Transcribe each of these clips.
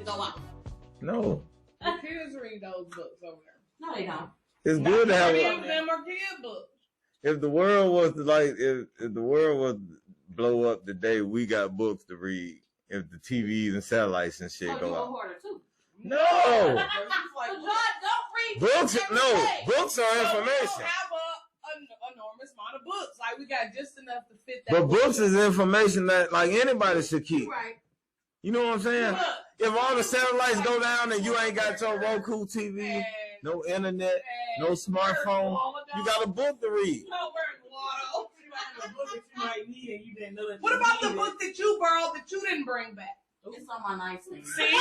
go out. No. The kids read those books over there. No, they don't. It's good to have. Many of them are kid books. If the world was like, if the world was blow up the day we got books to read, if the TVs and satellites and shit So go you a out. hoarder too. No. So don't read. Books, every no. day. Books are So we don't information. have an enormous amount of books. Like we got just enough to fit that. But books is information that like anybody should keep. Right. You know what I'm saying? Look, If all the satellites go down and you ain't got your Roku TV, and- no internet, and no smartphone, you got a book to read. No, where's Waldo? You might have a book that you might need and you didn't know that. What you about the needed. book that you borrowed that you didn't bring back? It's on my nightstand. See,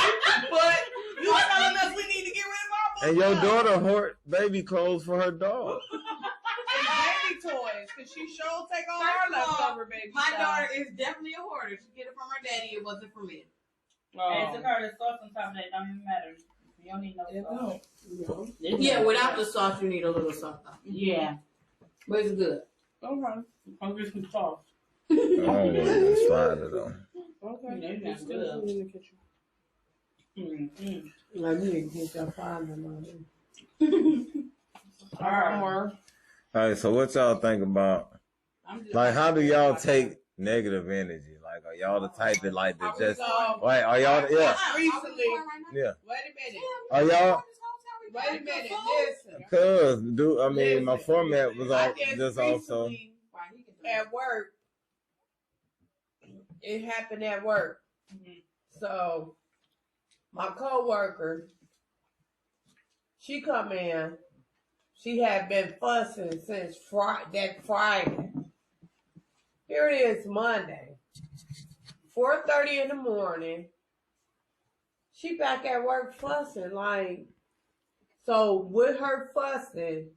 but you telling us we need to get rid of our books. And your daughter hoard baby clothes for her dog. And baby toys, because she sure take all our First of all, leftover baby My stuff. daughter is definitely a hoarder. She get it from her daddy. It wasn't from me. And to her, the sauce on top of that don't even matter. You don't need no sauce. Yeah, without the sauce, you need a little something. Yeah. But it's good. Okay. I'm just some sauce. I don't want to slide it though. Okay. That's good. In the kitchen. Mm-hmm. Like me, get your find them on All right. Or All right, so what y'all think about? I'm just Like, how do y'all take negative energy? Like, are y'all the type that like to just? Wait, are y'all? Yeah, recently. yeah. Wait a minute. Are y'all? Wait a minute. Listen. Cause I mean, my Listen. format was I all just just also. recently at work. It happened at work. So my coworker, she come in. She had been fussing since that Friday. Here it is Monday, 4:30 in the morning. She back at work fussing like. So with her fussing,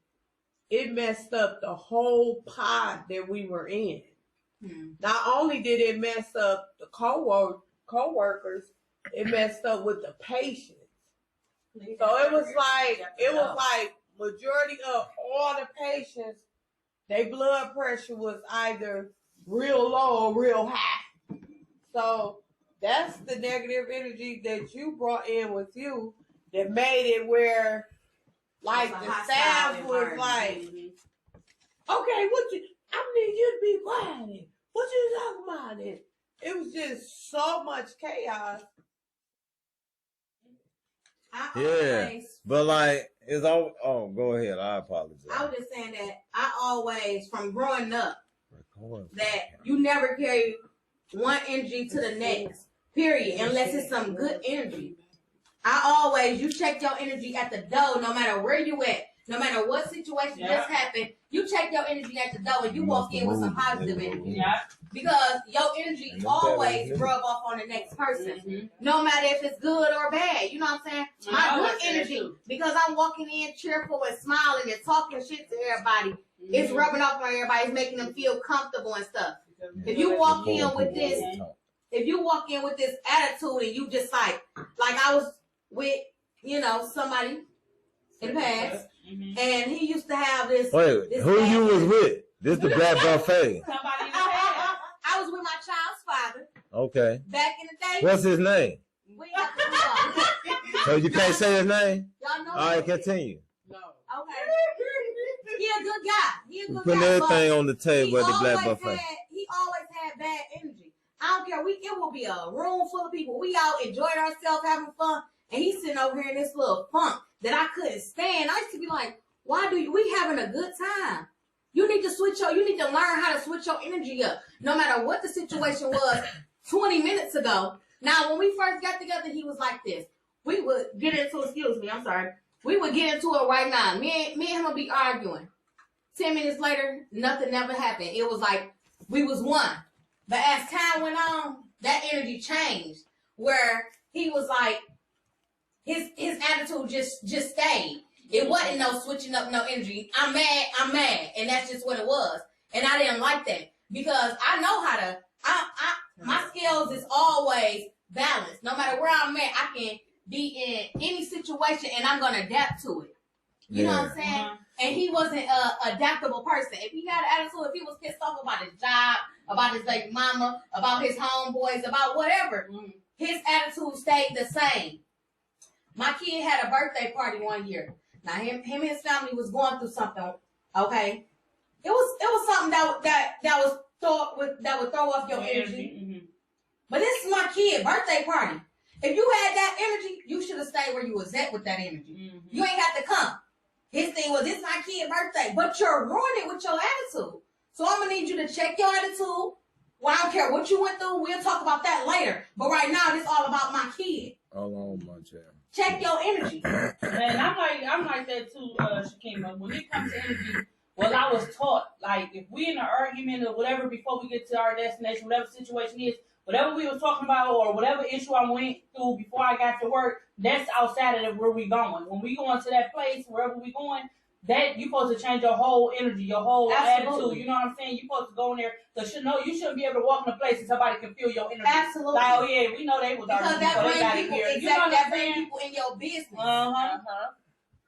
it messed up the whole pod that we were in. Not only did it mess up the co-workers, it messed up with the patients. So it was like majority of all the patients, their blood pressure was either real low or real high. So that's the negative energy that you brought in with you that made it where like the staff was like, okay, I need you to be quiet. What you talking about? It was just so much chaos. Yeah, but like it's all. Oh, go ahead. I apologize. I was just saying that I always, from growing up, that you never carry one energy to the next, period, unless it's some good energy. You check your energy at the door, no matter where you at, no matter what situation just happened, you check your energy at the door and you walk in with some positive energy. Yeah. Because your energy always rub off on the next person, no matter if it's good or bad. You know what I'm saying? My good energy, because I'm walking in cheerful and smiling and talking shit to everybody, it's rubbing off on everybody. It's making them feel comfortable and stuff. If you walk in with this attitude and you just like I was with, somebody in the past, and he used to have this. Wait, who you was with? This the Black Buffet. Somebody in the past. I was with my child's father Okay. back in the day. What's his name? We have to do all. So you can't say his name? Y'all know. All right, continue. No. Okay. He a good guy. Putting everything on the table at the Black Buffet. He always had bad energy. I don't care. It will be a room full of people. We all enjoyed ourselves, having fun, and he's sitting over here in this little funk that I couldn't stand. I used to be like, why we having a good time? You need to learn how to switch your energy up. No matter what the situation was 20 minutes ago. Now, when we first got together, he was like this. We would get into, we would get into it right now. Me and him would be arguing. 10 minutes later, nothing never happened. It was like we was one. But as time went on, that energy changed. Where he was like, his attitude just stayed. It wasn't no switching up no energy. I'm mad. And that's just what it was. And I didn't like that. Because I know how to, my skills is always balanced. No matter where I'm at, I can be in any situation and I'm going to adapt to it. You know what I'm saying? And he wasn't an adaptable person. If he had an attitude, if he was pissed off about his job, about his baby mama, about his homeboys, about whatever, his attitude stayed the same. My kid had a birthday party one year. Now him and his family was going through something. Okay, it was something that would throw off your energy. Mm-hmm. But this is my kid birthday party. If you had that energy, you should have stayed where you was at with that energy. Mm-hmm. You ain't have to come. His thing was, this my kid birthday, but you're ruining it with your attitude. So I'm gonna need you to check your attitude. Well, I don't care what you went through. We'll talk about that later. But right now, this all about my kid. Hold on, my child. Check your energy. And I'm like that too, Shakima. When it comes to energy, well, I was taught, like, if we in an argument or whatever before we get to our destination, whatever situation is, whatever we was talking about or whatever issue I went through before I got to work, that's outside of where we going. When we going to that place, wherever we going, that you supposed to change your whole energy, your whole attitude. You know what I'm saying? You supposed to go in there because you shouldn't be able to walk in a place and somebody can feel your energy. Absolutely. Like, oh yeah, we know they was Because arguing, that so they brings got it people, here. exactly, You know what that I'm brings saying? people in your business.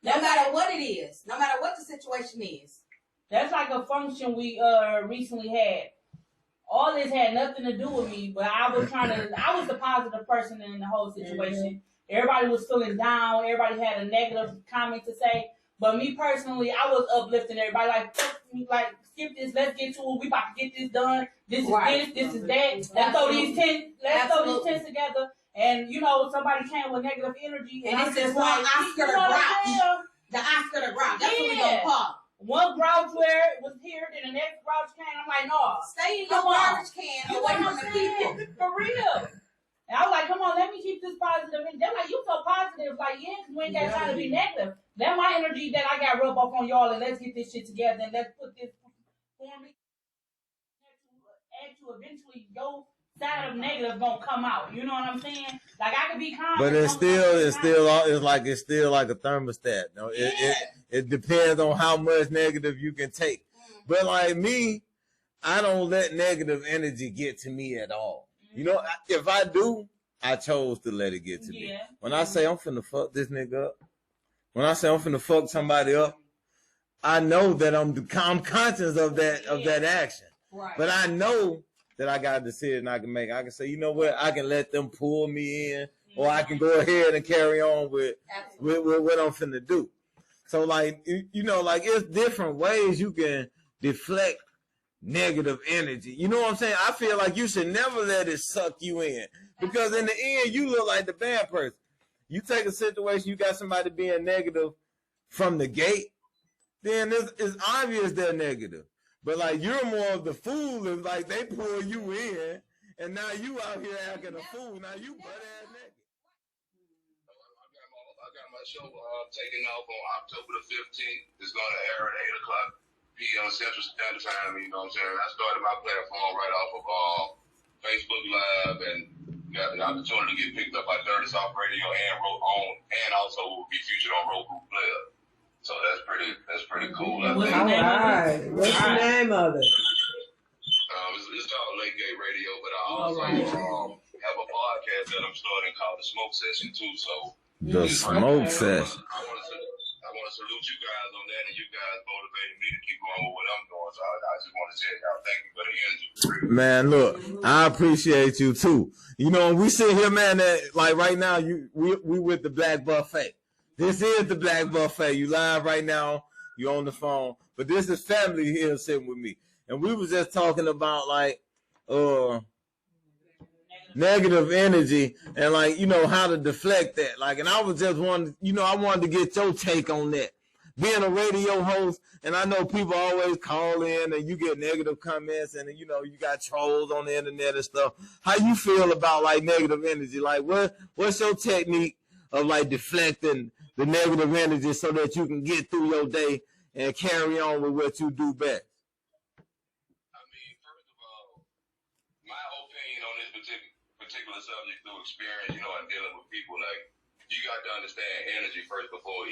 That's No matter what it is, no matter what the situation is. That's like a function we recently had. All this had nothing to do with me, but I was the positive person in the whole situation. Everybody was feeling down. Everybody had a negative comment to say. But me personally, I was uplifting everybody. Like skip this. Let's get to it. We about to get this done. This is Right. this is that. Let's throw these tents together. And somebody came with negative energy, And I'm this is just one like, Oscar you know the what I'm Grouch. saying? The Oscar the Grouch. That's what we Yeah. gonna call. One grouch where it was here, then the next grouch came. I'm like, no. Stay in your Come on. garbage can You know away what from I'm the saying? people. For real. And I was like, come on, let me keep this positive. And they're like, you so positive. Like, yeah, because we ain't got time to be negative. That's my energy that I got rub off on y'all, and let's get this shit together, and let's put this formally. And to eventually your side of negative gonna come out. You know what I'm saying? Like, I could be calm. But it's still like a thermostat. No, it depends on how much negative you can take. But like me, I don't let negative energy get to me at all. You know, if I do, I chose to let it get to me. When I say I'm finna fuck this nigga up, when I say I'm finna fuck somebody up, I know that I'm conscious of that action. Right. But I know that I got a decision I can make. I can say, you know what, I can let them pull me in, or I can go ahead and carry on with what I'm finna do. So like, like it's different ways you can deflect negative energy. You know what I'm saying? I feel like you should never let it suck you in, because in the end, you look like the bad person. You take a situation, you got somebody being negative from the gate, then it's obvious they're negative. But like, you're more of the fool, and like they pull you in, and now you out here acting a fool. Now you butt ass naked. I got my show taking off on October the 15th. It's going to air at 8 o'clock p.m. Central Standard Time. You know what I'm saying? I started my platform right off of Facebook Live, and got the opportunity to get picked up by Dirty Soft Radio and also will be featured on Roku Player. So that's pretty cool. I What's think. the name of it? All right. What's the name of it? It's called Late Gate Radio, but I also have a podcast that I'm starting called The Smoke Session too. So The Smoke Session. I want to salute you guys on that, and you guys motivated me to keep going with what I'm doing. So I just want to say thank you for the energy. Man, look, I appreciate you too. You know, we sit here, man, that like right now, we with the Black Buffet. This is the Black Buffet. You live right now. You on the phone. But this is family here sitting with me. And we was just talking about like negative energy and like, how to deflect that. Like, and I was just I wanted to get your take on that. Being a radio host, and I know people always call in and you get negative comments and you got trolls on the internet and stuff. How you feel about like negative energy? Like what's your technique of like deflecting the negative energy so that you can get through your day and carry on with what you do best? I mean, first of all, my opinion on this particular subject through experience, and dealing with people, like, you got to understand energy first before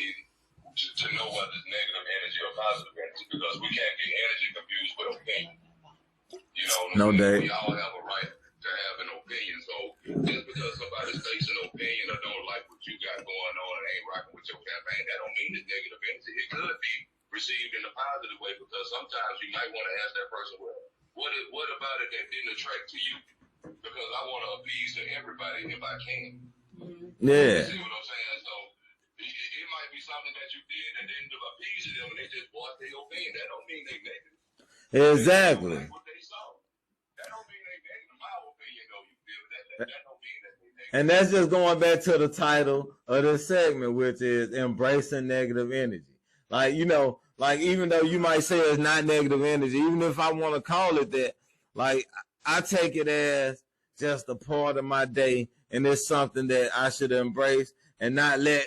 to know whether it's negative energy or positive energy, because we can't get energy confused with opinion. No doubt. We all have a right to have an opinion. So just because somebody states an opinion or don't like what you got going on and ain't rocking with your campaign, that don't mean it's negative energy. It could be received in a positive way, because sometimes you might want to ask that person, well, what about it that didn't attract to you? Because because I want to appease to everybody if I can. Yeah. See what I'm saying? So it might be something that you did and then appease them and they just voice their opinion. That don't mean they negative. Exactly. Like what they saw. That don't mean they negative. My opinion, though, you feel that don't mean that they negative. And that's just going back to the title of this segment, which is embracing negative energy. Like, you know, like even though you might say it's not negative energy, even if I want to call it that, like I take it as just a part of my day, and it's something that I should embrace and not let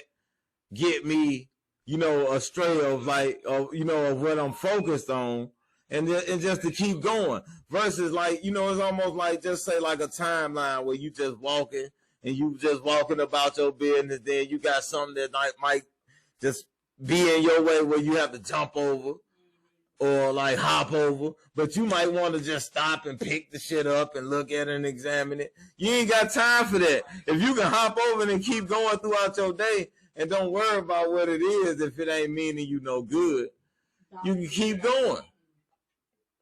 get me, you know, astray of like, of, you know, of what I'm focused on, and just to keep going. Versus like, you know, it's almost like just say like a timeline where you just walking and you just walking about your business, then you got something that might just be in your way where you have to jump over or like hop over, but you might want to just stop and pick the shit up and look at it and examine it. You ain't got time for that. If you can hop over and keep going throughout your day and don't worry about what it is, if it ain't meaning you no good, you can keep going.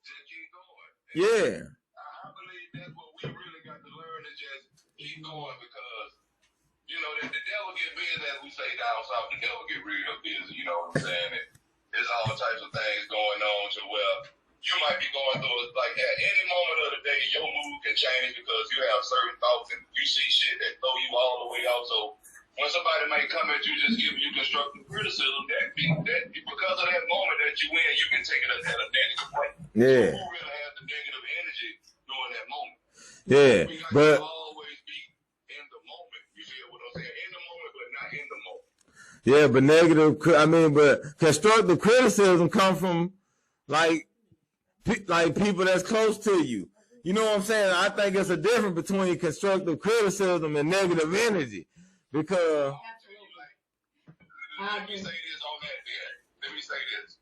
Just keep going. Yeah. I believe that's what we really got to learn to just keep going because, you know, the devil get busy, as we say down south, the devil get real busy, you know what I'm saying? There's all types of things going on to where you might be going through it. Like at any moment of the day, your mood can change because you have certain thoughts and you see shit that throw you all the way out. So when somebody might come at you just giving you constructive criticism, that because of that moment that you in, you can take it at a negative way. Yeah. So who really has the negative energy during that moment? Yeah. We got But to always be in the moment. You feel what I'm saying? In the moment, but not in the moment. yeah, but constructive criticism come from like people that's close to you. You know what I'm saying? I think it's a difference between constructive criticism and negative energy because Let me say this on that then. Let me say this.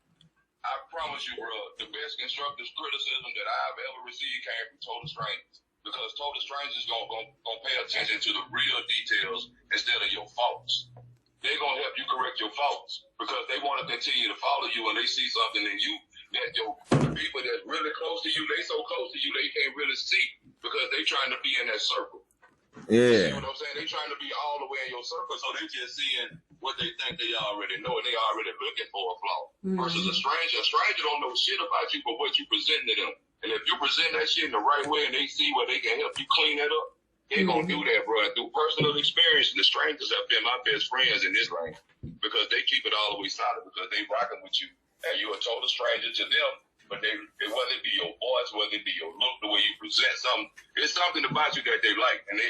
I promise you, bro, the best constructive criticism that I've ever received came from total strangers. Because total strangers gonna pay attention to the real details instead of your faults. They're gonna help you correct your faults because they want to continue to follow you and they see something in you that your people that's really close to you, they so close to you they can't really see because they trying to be in that circle. yeah. You know what I'm saying? They trying to be all the way in your circle, so they just seeing what they think they already know and they already looking for a flaw. Versus a stranger don't know shit about you but what you present to them. And if you present that shit in the right way and they see where they can help you clean that up, they're gonna do that, bro. Through personal experience, the strangers have been my best friends in this lane because they keep it all the way solid because they rocking with you and you're a total stranger to them. But they whether it be your voice, whether it be your look, the way you present something, there's something about you that they like, and they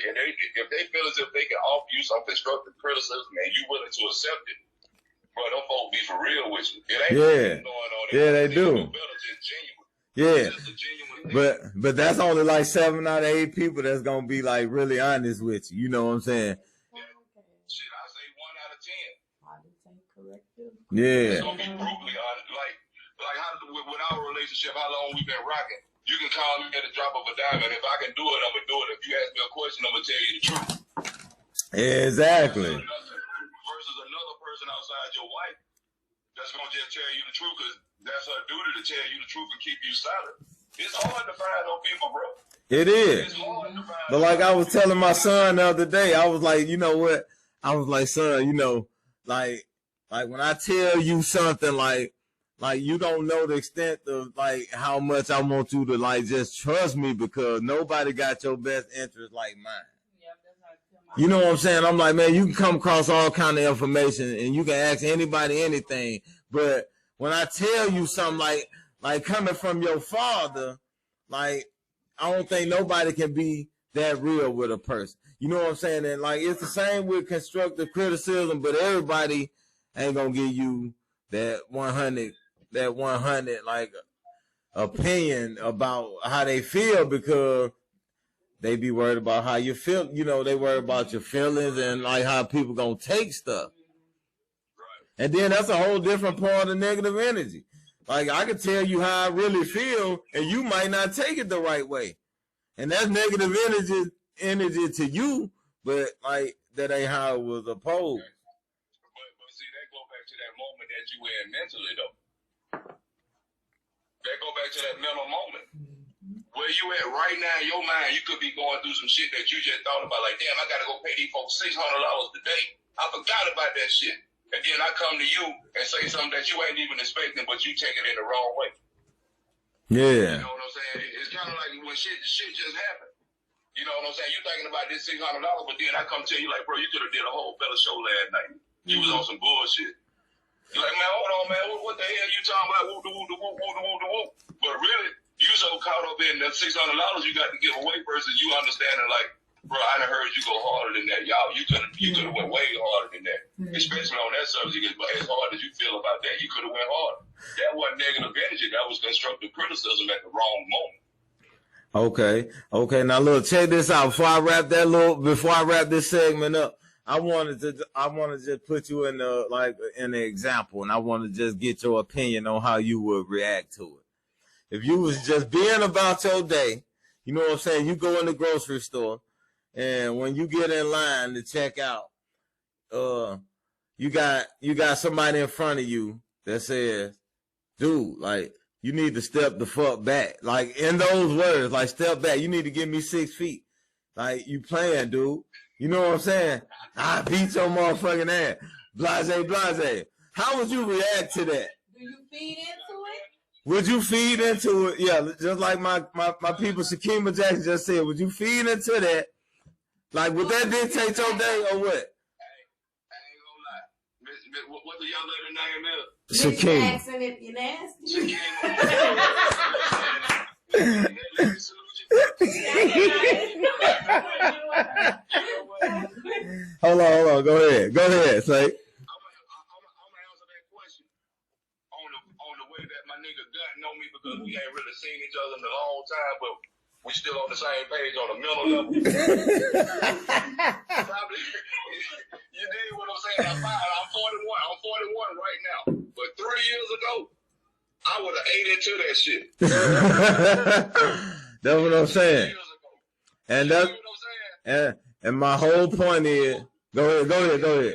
if they feel as if they can offer you some constructive criticism and you willing to accept it, bro, them folks be for real with you. It ain't Yeah. going on. Yeah, they do. Better, just genuine. Yeah. Just a genuine thing. But that's only like 7 out of 8 people that's gonna be like really honest with you. You know what I'm saying? Shit, I say 1 out of 10. Yeah. It's gonna be brutally honest. Like how with our relationship, how long we've been rocking. You can call me at the drop of a dime, and if I can do it, I'm gonna do it. If you ask me a question, I'm gonna tell you the truth. Exactly. Versus another person outside your wife that's gonna just tell you the truth because that's her duty to tell you the truth and keep you silent. It's hard to find those people, bro. It is. It's hard to find. But like I was telling my son the other day, I was like, you know what? I was like, son, you know, like when I tell you something like you don't know the extent of like how much I want you to like just trust me because nobody got your best interest like mine. You know what I'm saying? I'm like, man, you can come across all kind of information and you can ask anybody anything. But when I tell you something like coming from your father, like I don't think nobody can be that real with a person. You know what I'm saying? And like it's the same with constructive criticism, but everybody ain't gonna give you that 100 like opinion about how they feel because they be worried about how you feel. You know, they worry about your feelings and like how people gonna take stuff. And then that's a whole different part of negative energy. Like I can tell you how I really feel, and you might not take it the right way, and that's negative energy to you. But like that ain't how it was opposed. But see, that go back to that moment that you were in mentally though. That go back to that mental moment. where you at right now in your mind, you could be going through some shit that you just thought about. Like, damn, I got to go pay these folks $600 today. I forgot about that shit. And then I come to you and say something that you ain't even expecting, but you take it in the wrong way. Yeah. You know what I'm saying? It's kind of like when shit just happened. You know what I'm saying? You're thinking about this $600, but then I come tell you like, bro, you could have did a whole better show last night. You was on some bullshit. You're like, man, hold on, man. What the hell you talking about? Whoop, whoop, whoop, whoop, whoop, whoop. But really, you so caught up in the $600 you got to give away versus you understanding like, bro, I done heard you go harder than that. Y'all, you could have went way harder than that. Especially on that subject, as hard as you feel about that, you could have went harder. That wasn't negative energy. That was constructive criticism at the wrong moment. Okay. Now look, check this out. Before I wrap this segment up, I wanted to just put you in an example, and I want to just get your opinion on how you would react to it. If you was just being about your day, you know what I'm saying? You go in the grocery store, and when you get in line to check out, you got somebody in front of you that says, dude, like, you need to step the fuck back. Like, in those words, like, step back. You need to give me 6 feet. Like, you playing, dude. You know what I'm saying? I beat your motherfucking ass. Blase. How would you react to that? Do you feed into it? Would you feed into it? Yeah, just like my people, Shakima Jackson just said, would you feed into that? Like, would that dictate your day or what? I ain't gonna lie. What the young lady name is? Shakima. Jackson, if you're nasty. Hold on. Go ahead, Slay. I'm gonna answer that question on the way that my nigga Gun know me because we ain't really seen each other in a long time, but we still on the same page on a mental level. Probably, you dig what I'm saying? I'm 41. I'm 41 right now. But 3 years ago, I would have ate into that shit. That's what I'm saying. And that's what I'm saying. And my whole point is, go ahead. Through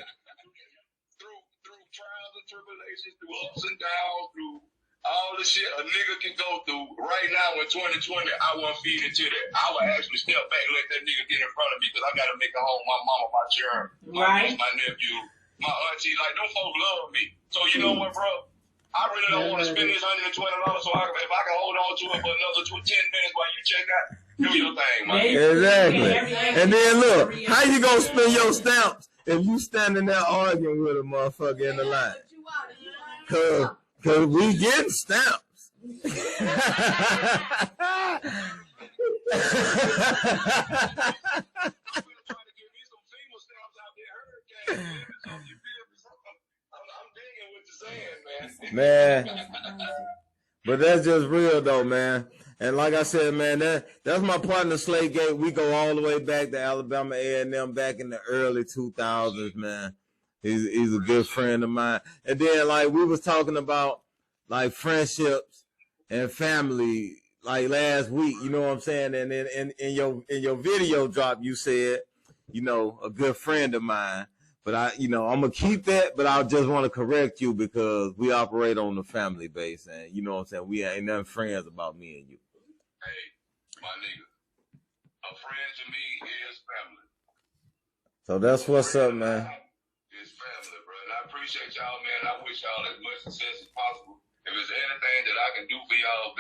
trials and tribulations, through ups and downs, through all the shit a nigga can go through. Right now in 2020, I won't feed into that. I would actually step back and let that nigga get in front of me because I got to make it home. My mama, my children, my nephew, my auntie, like, them folks love me. So you know what, bro? I really don't want to spend this $120 so if I can hold on to it for another 10 minutes while you check out, do your thing, man. Exactly. And then look, how you gonna spend your stamps if you standing there arguing with a motherfucker in the line? Cause we getting stamps. Man, but that's just real though, man. And like I said, man, that's my partner Slay Gate. We go all the way back to Alabama A&M back in the early 2000s, man. He's a good friend of mine. And then like we was talking about like friendships and family like last week, you know what I'm saying? And then in your video drop you said, you know, a good friend of mine. But I'm gonna keep that, but I just want to correct you because we operate on the family base, and you know what I'm saying. We ain't nothing friends about me and you. Hey, my nigga, a friend to me is family. So that's what's up, man. It's family, bro. And I appreciate y'all, man. I wish y'all as much success as possible. If there's anything that I can do for y'all,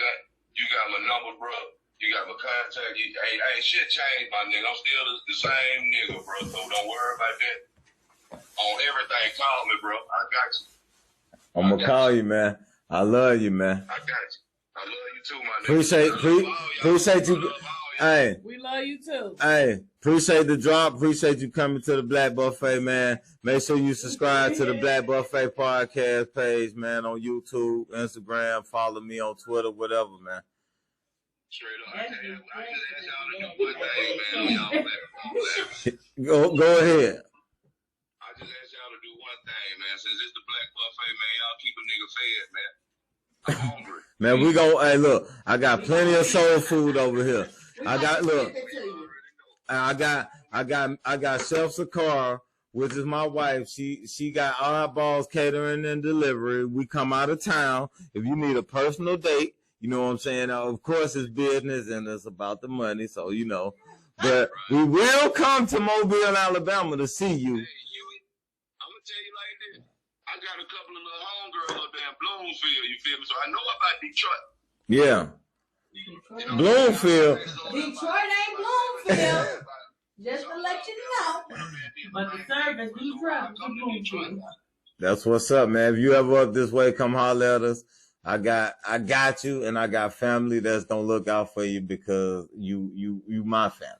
you got my number, bro. You got my contact. Ain't shit changed, my nigga. I'm still the same nigga, bro. So don't worry about that. On everything, call me, bro. I got you. I'm gonna call you, man. I love you, man. I got you. I love you too, my nigga. Appreciate you. Hey, we love you too. Hey, appreciate the drop. Appreciate you coming to the Black Buffet, man. Make sure you subscribe to the Black Buffet podcast page, man, on YouTube, Instagram. Follow me on Twitter, whatever, man. Straight up. I just asked y'all to do one thing, man. Y'all Go ahead. I just asked y'all to do one thing, man. Since it's the Black Buffet, man, y'all keep a nigga fed, man. I'm hungry. Man, we gon' hey, look, I got plenty of soul food over here. I got Chef Sakara, which is my wife. She got Oddballs Catering and Delivery. We come out of town. If you need a personal date, You know what I'm saying? Now, of course, it's business and it's about the money. So, but we will come to Mobile, Alabama to see you. Hey, I'm going to tell you like this. I got a couple of little homegirls up there in Bloomfield, you feel me? So I know about Detroit. Yeah. Bloomfield. Detroit ain't Bloomfield. Just to let you know. But the service do travel to Bloomfield. That's what's up, man. If you ever up this way, come holler at us. I got you, and I got family that's gonna look out for you because you my family.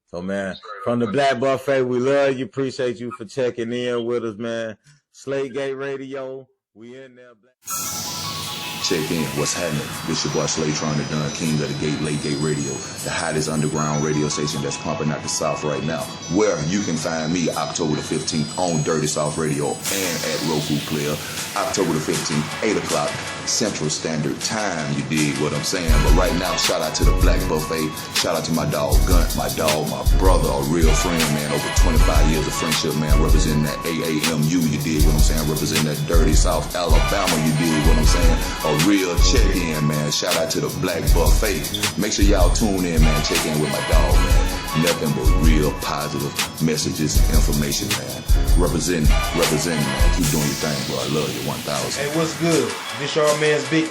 So, man, from the Black Buffet, we love you. Appreciate you for checking in with us, man. Slayegate Radio, we in there. Check in. What's happening? This your boy Slaytron, the Dunn King of the Gate, Late Gate Radio, the hottest underground radio station that's pumping out the South right now. Where you can find me October the 15th on Dirty South Radio and at Roku Player. October the 15th, 8 o'clock Central Standard Time. You dig what I'm saying? But right now, shout out to the Black Buffet. Shout out to my dog Gunt, my dog, my brother, a real friend, man. Over 25 years of friendship, man. Representing that AAMU, you dig what I'm saying? Representing that Dirty South Alabama, you dig what I'm saying? A real check-in, man. Shout out to the Black Buffet. Make sure y'all tune in, man. Check in with my dog, man. Nothing but real positive messages, information, man. Representing, man. Keep doing your thing, bro. I love you, 1000. Hey, what's good? This your man's Big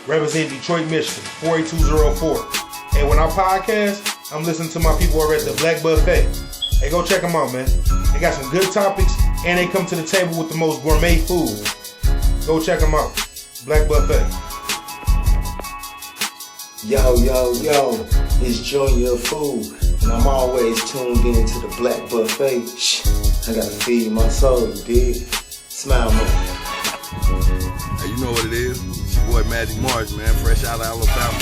representing Detroit, Michigan, 48204. Hey, when I podcast, I'm listening to my people over at the Black Buffet. Hey, go check them out, man. They got some good topics, and they come to the table with the most gourmet food. Go check them out. Black Buffet. Yo, it's Junior Food, and I'm always tuned in to the Black Buffet. I gotta feed my soul, you dig? Smile more. Hey, you know what it is? It's your boy Magic March, man, fresh out of Alabama.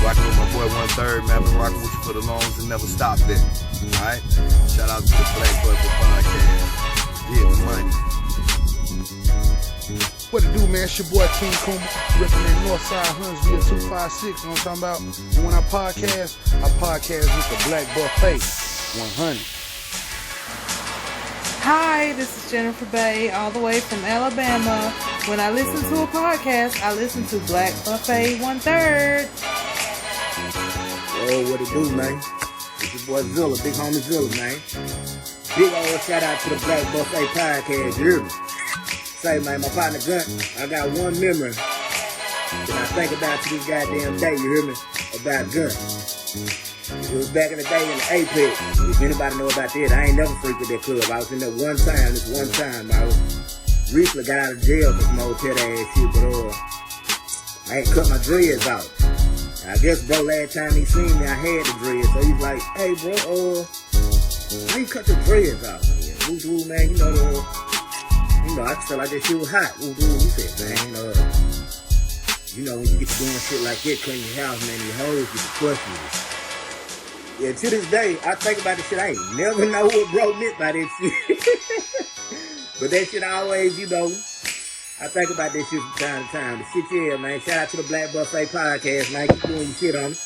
Rocking with my boy 1/3, man. Been rocking with you for the longest and never stop there. Alright? Shout out to the Black Buffet Podcast. Yeah, money. What it do, man? It's your boy King Kuma, representing Northside Huntsville 256. You know what I'm talking about? And when I podcast with the Black Buffet 100. Hi, this is Jennifer Bay, all the way from Alabama. When I listen to a podcast, I listen to Black Buffet 1/3. Yo, what it do, man? It's your boy Zilla, big homie Zilla, man. Big old shout out to the Black Buffet Podcast, you hear me? Say, man, my partner Gunt, I got one memory that I think about to this goddamn day, you hear me? About Gunt. It was back in the day in the Apex. If anybody know about that, I ain't never freaked at that club. I was in there this one time. I recently got out of jail for some old pet ass shit, but I ain't cut my dreads out. I guess, bro, last time he seen me, I had the dreads. So he's like, hey, bro, why you cut your dreads out? Woo, man, I felt like that shit was hot. He said, man, when you get to doing shit like that, clean your house, man, your hoes get to question you. Yeah, to this day, I think about this shit. I ain't never know what bro meant by that shit. But that shit always, I think about this shit from time to time. The shit, yeah, man. Shout out to the Black Buffet Podcast, man. Keep doing your shit on it.